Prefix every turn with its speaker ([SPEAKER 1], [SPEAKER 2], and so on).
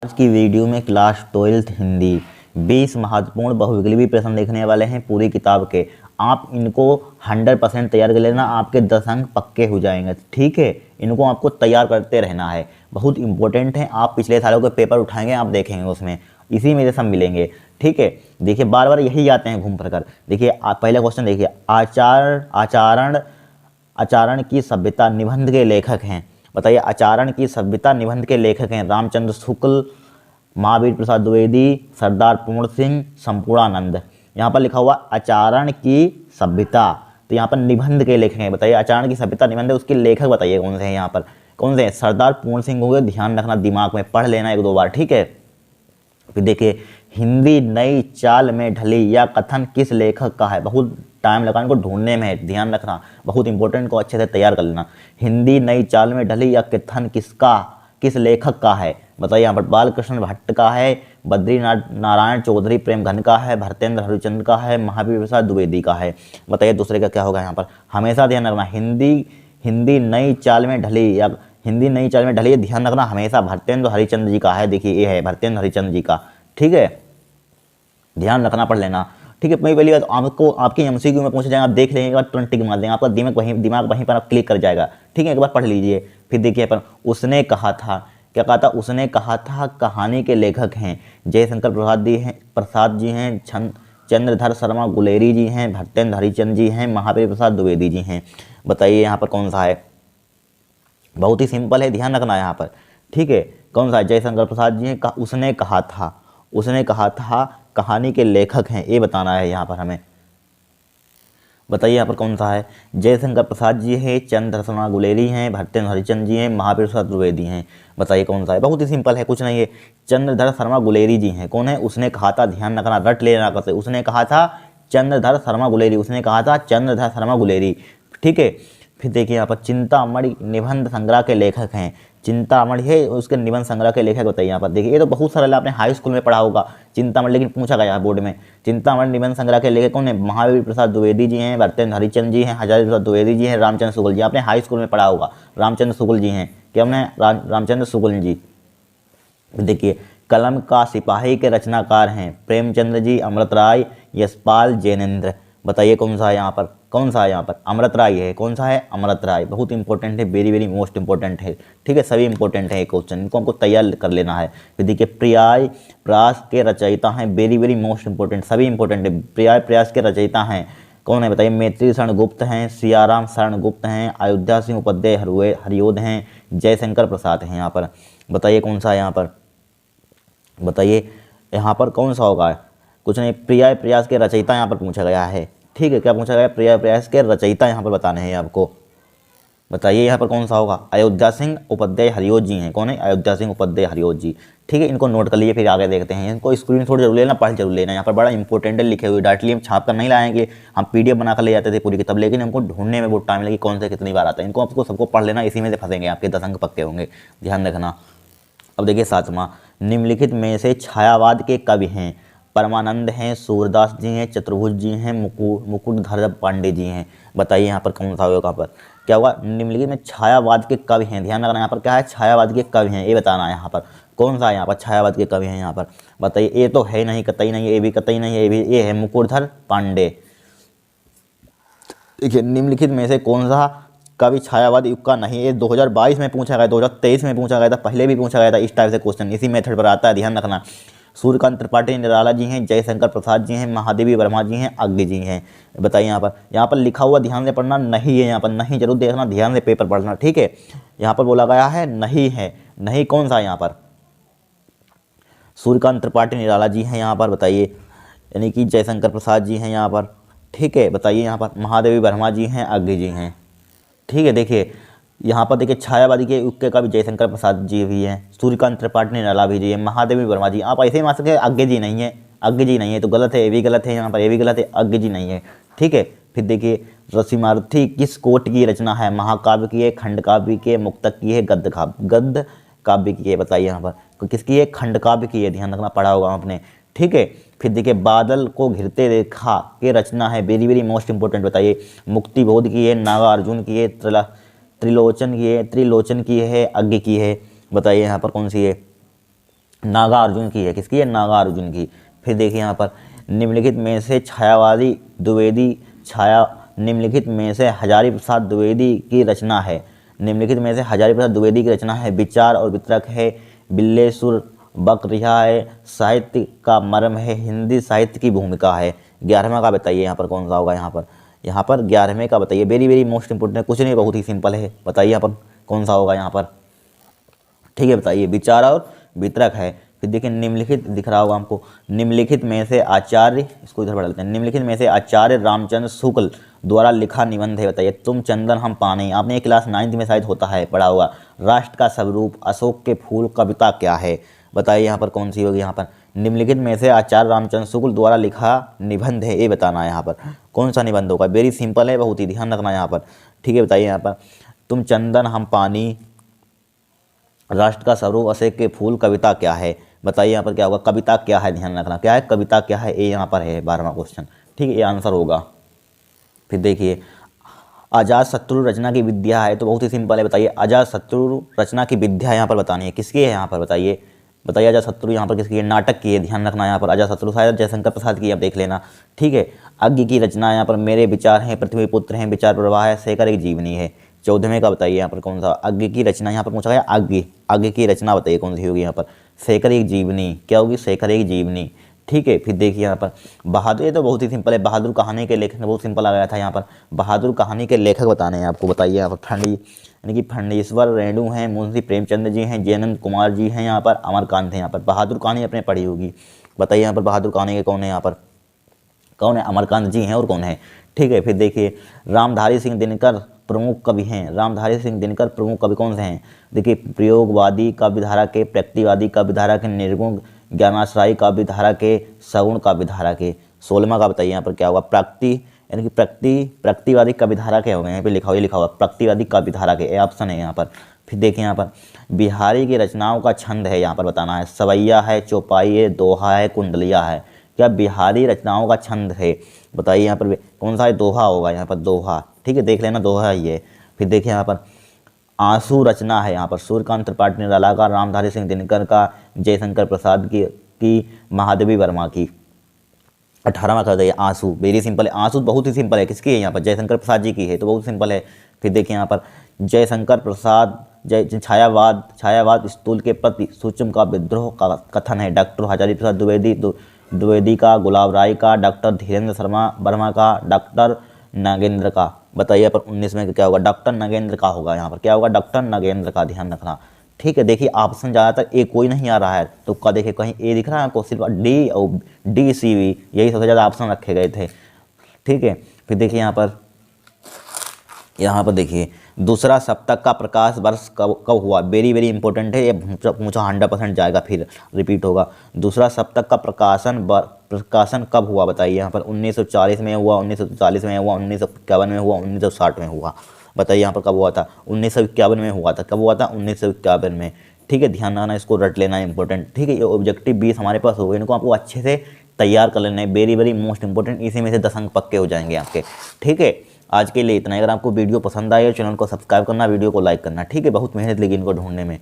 [SPEAKER 1] आज की वीडियो में क्लास 12th हिंदी 20 महत्वपूर्ण बहुविकल्पी प्रश्न देखने वाले हैं पूरी किताब के। आप इनको 100% तैयार कर लेना, आपके 10 अंक पक्के हो जाएंगे। ठीक है, इनको आपको तैयार करते रहना है, बहुत इंपॉर्टेंट है। आप पिछले सालों के पेपर उठाएंगे, आप देखेंगे उसमें इसी में से सब मिलेंगे। ठीक है, देखिए बार बार यही आते हैं घूम फिर कर। देखिए आप पहला क्वेश्चन देखिए, आचरण आचरण की सभ्यता निबंध के लेखक हैं। बताइए, आचरण की सभ्यता निबंध के लेखक हैं रामचंद्र शुक्ल, महावीर प्रसाद द्विवेदी, सरदार पूर्ण सिंह, संपूर्णानंद। यहाँ पर लिखा हुआ आचरण की सभ्यता, तो यहाँ पर निबंध के लेखक हैं। बताइए आचरण की सभ्यता निबंध है, उसके लेखक बताइए कौन से हैं। यहाँ पर कौन से हैं? सरदार पूर्ण सिंह हो गए, ध्यान रखना, दिमाग में पढ़ लेना एक दो बार। ठीक है, फिर देखिए, हिंदी नई चाल में ढली या कथन किस लेखक का है? बहुत टाइम लगा इनको ढूंढने में, ध्यान रखना, बहुत इंपॉर्टेंट को अच्छे से तैयार कर लेना। हिंदी नई चाल में ढली या कथन किस लेखक का है? बताइए, यहाँ पर बालकृष्ण भट्ट का है, बद्रीनाथ नारायण चौधरी प्रेमघन का है, भरतेंद्र हरिश्चंद्र का है, महावीर प्रसाद द्विवेदी का है। बताइए दूसरे का क्या होगा? यहाँ पर हमेशा ध्यान रखना, हिंदी नई चाल में ढली या हिंदी नई चाल में ढली, ध्यान रखना हमेशा भरतेंद्र हरिश्चंद्र जी का है। देखिए ये है भरतेंद्र हरिश्चंद्र जी का। ठीक है, ध्यान रखना, पढ़ लेना। ठीक है, पहली बात आपको आपके एमसीक्यू में पूछा जाएगा, आप देख लेंगे, एक बार तुरंत टिक मार देंगे, आपका दिमाग वहीं पर आप क्लिक कर जाएगा। ठीक है, एक बार पढ़ लीजिए। फिर देखिए अपन, उसने कहा था, क्या कहा था? उसने कहा था कहानी के लेखक हैं जयशंकर प्रसाद जी हैं, चंद्रधर शर्मा गुलेरी जी हैं, भरतेंद्र हरिचंद जी हैं, महावीर प्रसाद द्विवेदी जी हैं। बताइए यहाँ पर कौन सा है? बहुत ही सिंपल है, ध्यान रखना यहाँ पर। ठीक है, कौन सा है? जयशंकर प्रसाद जी हैं। उसने कहा था कहानी के लेखक हैं, ये बताना है यहाँ पर हमें। बताइए यहाँ पर कौन सा है? जयशंकर प्रसाद जी हैं, चंद्रधर शर्मा गुलेरी हैं, भरतेंद्र हरिचंद जी हैं, महावीर प्रसाद द्विवेदी हैं। बताइए कौन सा है? बहुत ही सिंपल है, कुछ नहीं है, चंद्रधर शर्मा गुलेरी जी हैं। कौन है? उसने कहा था, ध्यान रखना, रट लेना करते। उसने कहा था चंद्रधर शर्मा गुलेरी, उसने कहा था चंद्रधर शर्मा गुलेरी। ठीक है, फिर देखिए यहाँ पर चिंतामणि निबंध संग्रह के लेखक हैं। चिंतामणि है उसके निबंध संग्रह के लेखक। बताइए यहाँ पर देखिए, ये तो बहुत सरल है, आपने हाई स्कूल में पढ़ा होगा चिंतामणि, लेकिन पूछा गया बोर्ड में। चिंतामणि निबंध संग्रह के लेखक कौन है? महावीर प्रसाद द्विवेदी जी हैं, भरतेंद्र हरिचंद जी हैं, हजारी प्रसाद द्विवेदी जी हैं, रामचंद्र शुक्ल जी। आपने हाई स्कूल में पढ़ा होगा, रामचंद्र शुक्ल जी हैं। क्या हमने? रामचंद्र शुक्ल जी। देखिए, कलम का सिपाही के रचनाकार हैं प्रेमचंद्र जी, अमृत राय, यशपाल, जैनेन्द्र। बताइए कौन सा है यहाँ पर? कौन सा है यहाँ पर? अमृत राय है। कौन सा है? अमृत राय। बहुत इंपॉर्टेंट है, वेरी वेरी मोस्ट इंपॉर्टेंट है। ठीक है, सभी इंपॉर्टेंट है क्वेश्चन, इनको हमको तैयार कर लेना है। फिर देखिए, पर्याय प्रयास के रचयिता हैं, वेरी वेरी मोस्ट इंपॉर्टेंट, सभी इंपॉर्टेंट है। पर्याय प्रयास के रचयिता हैं कौन है? बताइए, मैत्री शरण गुप्त हैं, सियाराम शरण गुप्त हैं, अयोध्या सिंह उपाध्याय हरियोध हैं, जयशंकर प्रसाद हैं। यहाँ पर बताइए कौन सा है? यहाँ पर बताइए, यहाँ पर कौन सा होगा? कुछ नहीं, पर्याय प्रयास के रचयिता यहाँ पर पूछा गया है। ठीक है, क्या पूछा गया? पर्याय प्रयास के रचयिता यहाँ पर बताने हैं आपको। बताइए यहाँ पर कौन सा होगा? अयोध्या सिंह उपाध्याय हरियोध जी हैं। कौन है? अयोध्या सिंह उपाध्याय हरियोध जी। ठीक है, इनको नोट कर लीजिए, फिर आगे देखते हैं। इनको स्क्रीनशॉट जरूर लेना, पढ़ जरूर लेना। यहाँ पर बड़ा इंपॉर्टेंट लिखे हुए, डायरेक्टली हम छाप कर नहीं लाएंगे, हम पीडीएफ बना कर ले जाते थे पूरी किताब, लेकिन हमको ढूंढने में बहुत टाइम लगी, कौन से कितनी बार आता है। इनको आपको सबको पढ़ लेना, इसी में से फंसेंगे, आपके 10 अंक पक्के होंगे, ध्यान रखना। अब देखिए 7वां, निम्नलिखित में से छायावाद के कवि हैं? परमानंद हैं, सूरदास जी हैं, चतुर्भुज जी हैं, मुकुटधर पांडे जी हैं। बताइए यहाँ पर कौन सा होगा? पर क्या होगा? निम्नलिखित में छायावाद के कवि हैं, ध्यान रखना, यहाँ पर क्या है? छायावाद के कवि हैं, ये बताना है यहाँ पर। कौन सा है यहाँ पर छायावाद के कवि हैं? यहाँ पर बताइए, ये तो है नहीं, कतई नहीं है, ये भी कतई नहीं है, ये भी, ये है मुकुटधर पांडे। देखिए, निम्नलिखित में से कौन सा कवि छायावाद युग का नहीं? ये 2022 में पूछा गया, 2023 में पूछा गया था, पहले भी पूछा गया था इस टाइप से क्वेश्चन, इसी मेथड पर आता है, ध्यान रखना। सूर्यकांत त्रिपाठी निराला जी हैं, जयशंकर प्रसाद जी हैं, महादेवी वर्मा जी हैं, अग्नि जी हैं। बताइए यहाँ पर लिखा हुआ ध्यान से पढ़ना, नहीं है यहाँ पर, नहीं जरूर देखना, ध्यान से पेपर पढ़ना। ठीक है, यहाँ पर बोला गया है नहीं है, नहीं कौन सा है यहाँ पर? सूर्यकांत त्रिपाठी निराला जी हैं यहाँ पर। बताइए, यानी कि जयशंकर प्रसाद जी हैं यहाँ पर। ठीक है, बताइए यहाँ पर महादेवी वर्मा जी हैं, अग्नि जी हैं। ठीक है, देखिए यहाँ पर देखिए, छायावादी के युग के कवि जयशंकर प्रसाद जी भी हैं, सूर्यकांत त्रिपाठी निराला भी जी है, महादेवी वर्मा जी। आप ऐसे ही मान सकते हैं, अग्नि जी नहीं है, अग्नि जी नहीं है तो गलत है, ये भी गलत है, यहाँ पर ये भी गलत है, अग्नि जी नहीं है। ठीक है, फिर देखिए, रसिमार्थी किस कोट की रचना है? महाकाव्य की है, खंड काव्य की है, मुक्तक की है, गद्य काव्य की है। बताइए यहाँ पर किसकी है? खंड काव्य की है, ध्यान रखना, पढ़ा होगा आपने। ठीक है, फिर देखिए, बादल को घिरते रेखा के रचना है, वेरी वेरी मोस्ट इंपॉर्टेंट। बताइए, मुक्तिबोध की है, नागार्जुन की है, त्रिलोचन की है, अग्नि की है। बताइए यहाँ पर कौन सी है? नागार्जुन की है। किसकी है? नागार्जुन की। फिर देखिए यहाँ पर निम्नलिखित में से छायावादी द्विवेदी छाया निम्नलिखित में से हजारी प्रसाद द्विवेदी की रचना है। निम्नलिखित में से हजारी प्रसाद द्विवेदी की रचना है। विचार और वितरक है। बिल्लेसुर बकरिया है। साहित्य का मर्म है। हिंदी साहित्य की भूमिका है। 11वां का बताइए यहाँ पर कौन सा होगा। यहाँ पर 11वें का बताइए। वेरी वेरी मोस्ट इंपोर्टेंट, कुछ नहीं, बहुत ही सिंपल है। बताइए यहाँ पर कौन सा होगा यहाँ पर। ठीक है, बताइए। विचार और वितरक है। फिर देखिए निम्नलिखित दिख रहा होगा हमको। निम्नलिखित में से आचार्य, इसको इधर बढ़ा लेते हैं। निम्नलिखित में से आचार्य रामचंद्र शुक्ल द्वारा लिखा निबंध है। बताइए। तुम चंदन हम पानी, आपने ये क्लास 9th में शायद होता है पढ़ा होगा। राष्ट्र का स्वरूप, अशोक के फूल, कविता क्या है। बताइए यहाँ पर कौन सी होगी। यहाँ पर निम्नलिखित में से आचार्य रामचंद्र शुक्ल द्वारा लिखा निबंध है, ये बताना है। यहाँ पर कौन सा निबंध होगा। वेरी सिंपल है, बहुत ही ध्यान रखना यहाँ पर। ठीक है, बताइए यहाँ पर तुम चंदन हम पानी, राष्ट्र का स्वरूप, अशोक के फूल, कविता क्या है। बताइए यहाँ पर क्या होगा। कविता क्या है, ध्यान रखना। क्या है? कविता क्या है, ये यहाँ पर है 12वां क्वेश्चन। ठीक है, ये आंसर होगा। फिर देखिए अजात शत्रु रचना की विद्या है, तो बहुत ही सिंपल है। बताइए अजात शत्रु रचना की विद्या यहाँ पर बतानी है। किसकी है यहाँ पर बताइए। बताइए अजात शत्रु यहाँ पर किसकी है। नाटक की है, ध्यान रखना। यहाँ पर अजात शत्रु शायद जयशंकर प्रसाद की, आप देख लेना। ठीक है। अज्ञ की रचना यहाँ पर मेरे विचार हैं, पृथ्वी पुत्र हैं, विचार प्रवाह है, शेखर एक जीवनी है। 14वें का बताइए यहाँ पर कौन सा। अज्ञ की रचना यहाँ पर पूछा गया। अज्ञ की रचना बताइए कौन सी होगी यहाँ पर। शेखर एक जीवनी। क्या होगी? शेखर एक जीवनी। ठीक है। फिर देखिए यहाँ पर बहादुर, ये तो बहुत ही सिंपल है। बहादुर कहानी के लेखक, बहुत सिंपल आ गया था यहाँ पर। बहादुर कहानी के लेखक बताने हैं आपको। बताइए यहाँ पर यानी कि फंडेश्वर रेणु हैं, मुंशी प्रेमचंद जी हैं, जयनंद कुमार जी हैं, यहाँ पर अमरकांत हैं। यहाँ पर बहादुर कहानी आपने पढ़ी होगी। बताइए यहाँ पर बहादुर कहानी के कौन है। यहाँ पर कौन है? अमरकांत जी हैं। और कौन है? ठीक है। फिर देखिए रामधारी सिंह दिनकर प्रमुख कवि हैं। रामधारी सिंह दिनकर प्रमुख कवि कौन से हैं? देखिए प्रयोगवादी काव्यधारा के, प्रकृतिवादी काव्यधारा के, निर्गुण ज्ञानाश्रायी काव्यधारा के, सगुण काव्यधारा के। 16वां का बताइए यहाँ पर क्या होगा। प्रकृति यानी कि प्रकृतिवादी काव्यधारा के हो गए। यहाँ पे लिखा हुआ प्रकृतिवादी काव्यधारा के, ऑप्शन है यहाँ पर। फिर देखिए यहाँ पर बिहारी की रचनाओं का छंद है, यहाँ पर बताना है। सवैया है, चौपाई है, दोहा है, कुंडलिया है। क्या बिहारी रचनाओं का छंद है। बताइए यहाँ पर कौन सा है। दोहा होगा यहाँ पर, दोहा। ठीक है, देख लेना, दोहा ही है। फिर देखिए यहाँ पर आंसू रचना है। यहाँ पर सूर्यकांत त्रिपाठी निराला का, रामधारी सिंह दिनकर का, जयशंकर प्रसाद की महादेवी वर्मा की। 18वां कर दिया आंसू। वेरी सिंपल है। आंसू बहुत ही सिंपल है। किसकी है यहाँ पर? जयशंकर प्रसाद जी की है, तो बहुत सिंपल है। फिर देखिए यहाँ पर जयशंकर प्रसाद छायावाद स्थूल के प्रति सूक्ष्म का विद्रोह का कथन है। डॉक्टर हजारी प्रसाद द्विवेदी का, गुलाब राय का, डॉक्टर धीरेन्द्र शर्मा वर्मा का, डॉक्टर नागेंद्र का। बताइए पर 19 में क्या होगा। डॉक्टर नागेंद्र का होगा यहाँ पर। क्या होगा? डॉक्टर नागेंद्र का, ध्यान रखना। ठीक है। देखिए ऑप्शन ज़्यादातर ए कोई नहीं आ रहा है, तो का देखिए कहीं ए दिख रहा है आपको, सिर्फ डी और डी सी वी, यही सबसे ज़्यादा ऑप्शन रखे गए थे। ठीक है। फिर देखिए यहाँ पर देखिए दूसरा सप्तक का प्रकाश वर्ष कब हुआ। वेरी वेरी इंपॉर्टेंट है, ये पूछा 100% जाएगा, फिर रिपीट होगा। दूसरा सप्तक का प्रकाशन कब हुआ। बताइए यहाँ पर 1940 में हुआ, 1940 में हुआ, 1951 में हुआ, 1960 में हुआ। बताइए यहाँ पर कब हुआ था। 1951 में हुआ था। कब हुआ था? 1951 में। ठीक है, ध्यान रखना, इसको रट लेना है, इंपॉर्टेंट। ठीक है, ये ऑब्जेक्टिव 20 हमारे पास हो गए, इनको आपको अच्छे से तैयार कर लेना है। वेरी वेरी मोस्ट इंपॉर्टेंट, इसी में से 10 अंक पक्के हो जाएंगे आपके। ठीक है, आज के लिए इतना। अगर आपको वीडियो पसंद आए, चैनल को सब्सक्राइब करना, वीडियो को लाइक करना। ठीक है, बहुत मेहनत लगी इनको ढूंढने में।